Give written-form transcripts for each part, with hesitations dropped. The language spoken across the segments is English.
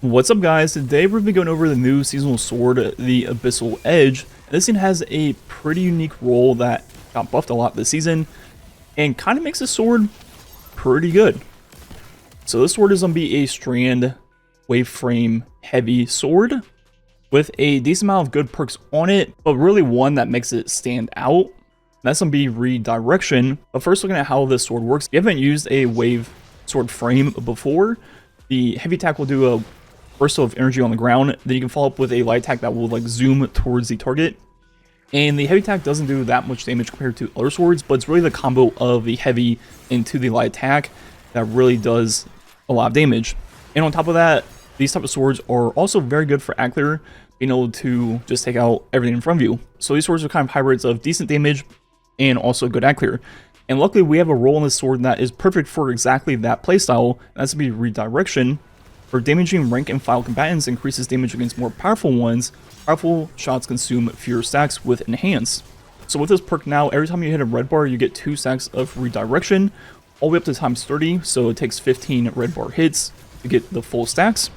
What's up, guys? Today we're going to be going over the new seasonal sword, the Abyssal Edge. This thing has a pretty unique role that got buffed a lot this season and kind of makes the sword pretty good. So this sword is going to be a strand wave frame heavy sword with a decent amount of good perks on it, but really one that makes it stand out. That's going to be Redirection. But first, looking at how this sword works, if you haven't used a wave sword frame before, the heavy attack will do a burst of energy on the ground, then you can follow up with a light attack that will like zoom towards the target. And the heavy attack doesn't do that much damage compared to other swords, but it's really the combo of the heavy into the light attack that really does a lot of damage. And on top of that, these type of swords are also very good for Ackler, being able to just take out everything in front of you. So these swords are kind of hybrids of decent damage and also good Ackler. And luckily we have a role in this sword that is perfect for exactly that playstyle, and that's to be Redirection. For damaging rank and file combatants, increases damage against more powerful ones. Powerful shots consume fewer stacks with Enhance. So with this perk now, every time you hit a red bar, you get 2 stacks of Redirection, all the way up to times 30, so it takes 15 red bar hits to get the full stacks.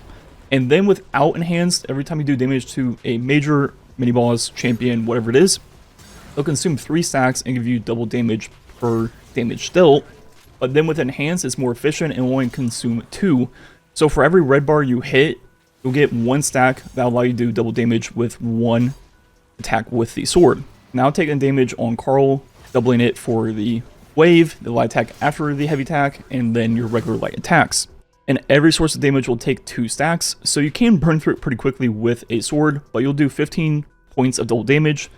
And then without Enhanced, every time you do damage to a major, mini-boss, champion, whatever it is, it'll consume 3 stacks and give you double damage per damage dealt. But then with Enhanced, it's more efficient and will only consume 2. So for every red bar you hit, you'll get 1 stack that will allow you to do double damage with 1 attack with the sword. Now taking damage on Carl, doubling it for the wave, the light attack after the heavy attack, and then your regular light attacks. And every source of damage will take 2 stacks, so you can burn through it pretty quickly with a sword, but you'll do 15 points of double damage,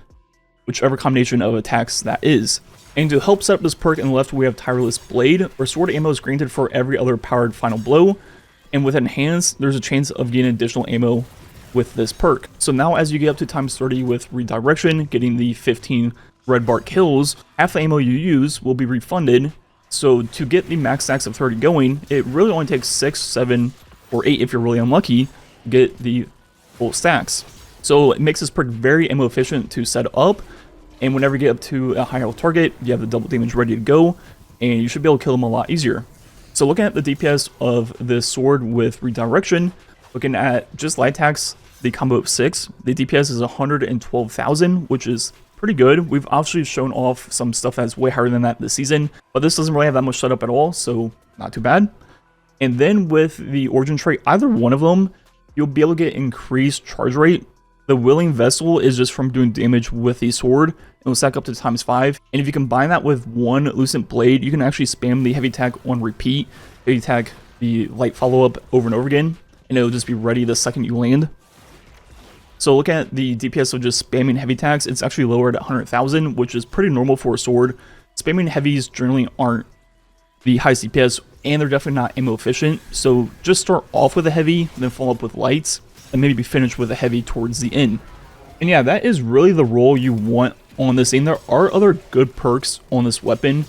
whichever combination of attacks that is. And to help set up this perk, on the left we have Tireless Blade, where sword ammo is granted for every other powered final blow. And with Enhanced, there's a chance of getting additional ammo with this perk. So now as you get up to times 30 with Redirection, getting the 15 red bar kills, half the ammo you use will be refunded. So to get the max stacks of 30 going, it really only takes 6, 7, or 8 if you're really unlucky to get the full stacks. So it makes this perk very ammo efficient to set up. And whenever you get up to a high health target, you have the double damage ready to go, and you should be able to kill them a lot easier. So looking at the DPS of this sword with Redirection, looking at just light attacks, the combo of 6, the DPS is 112,000, which is pretty good. We've obviously shown off some stuff that's way higher than that this season, but this doesn't really have that much setup at all, so not too bad. And then with the Origin trait, either one of them, you'll be able to get increased charge rate. The Willing Vessel is just from doing damage with the sword. It'll stack up to times 5. And if you combine that with 1 Lucent Blade, you can actually spam the heavy attack on repeat. Heavy attack the light follow-up over and over again, and it'll just be ready the second you land. So look at the DPS of just spamming heavy attacks. It's actually lowered at 100,000, which is pretty normal for a sword. Spamming heavies generally aren't the highest DPS, and they're definitely not ammo efficient. So just start off with a heavy, then follow up with lights, and maybe finish with a heavy towards the end. And yeah, that is really the role you want on this thing. There are other good perks on this weapon,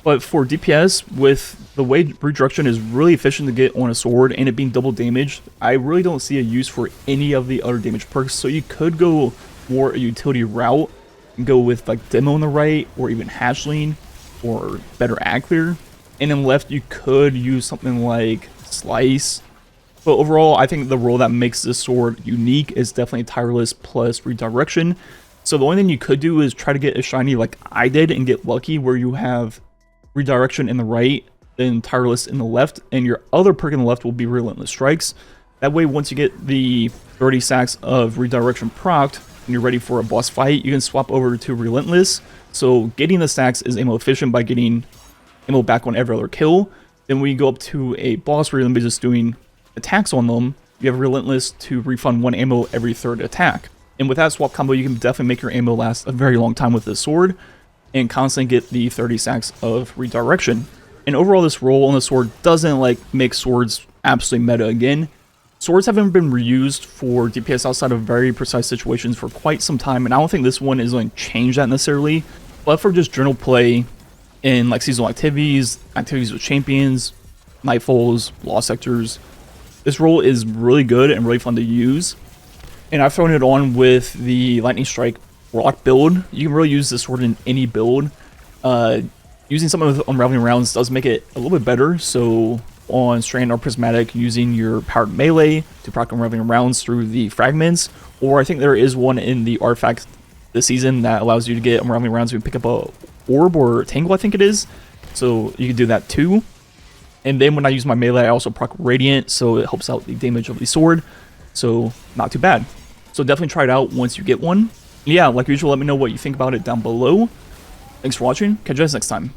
but for DPS, with the way Redirection is really efficient to get on a sword and it being double damage, I really don't see a use for any of the other damage perks. So you could go more a utility route and go with like Demo on the right, or even Hatchling, or better Ackler. And then left, you could use something like Slice. But overall, I think the role that makes this sword unique is definitely Tireless plus Redirection. So the only thing you could do is try to get a shiny like I did and get lucky, where you have Redirection in the right, then Tireless in the left, and your other perk in the left will be Relentless Strikes. That way, once you get the 30 stacks of Redirection procced and you're ready for a boss fight, you can swap over to Relentless. So getting the stacks is ammo efficient by getting ammo back on every other kill. Then when you go up to a boss where you're going to be just doing attacks on them, you have Relentless to refund 1 ammo every 3rd attack. And with that swap combo, you can definitely make your ammo last a very long time with this sword, and constantly get the 30 stacks of Redirection. And overall, this role on the sword doesn't like make swords absolutely meta again. Swords haven't been reused for DPS outside of very precise situations for quite some time, and I don't think this one is going to change that necessarily. But for just general play in like seasonal activities, activities with champions, nightfalls, lost sectors, this role is really good and really fun to use. And I've thrown it on with the Lightning Strike Rock build. You can really use this sword in any build. Using some of the Unraveling Rounds does make it a little bit better, so on Strand or Prismatic using your powered melee to proc unraveling rounds through the fragments, or I think there is one in the artifact this season that allows you to get unraveling rounds when you pick up a orb or tangle, I think it is. So you can do that too. And then when I use my melee, I also proc Radiant, so it helps out the damage of the sword. So not too bad. So definitely try it out once you get one. Yeah, like usual, let me know what you think about it down below. Thanks for watching. Catch you guys next time.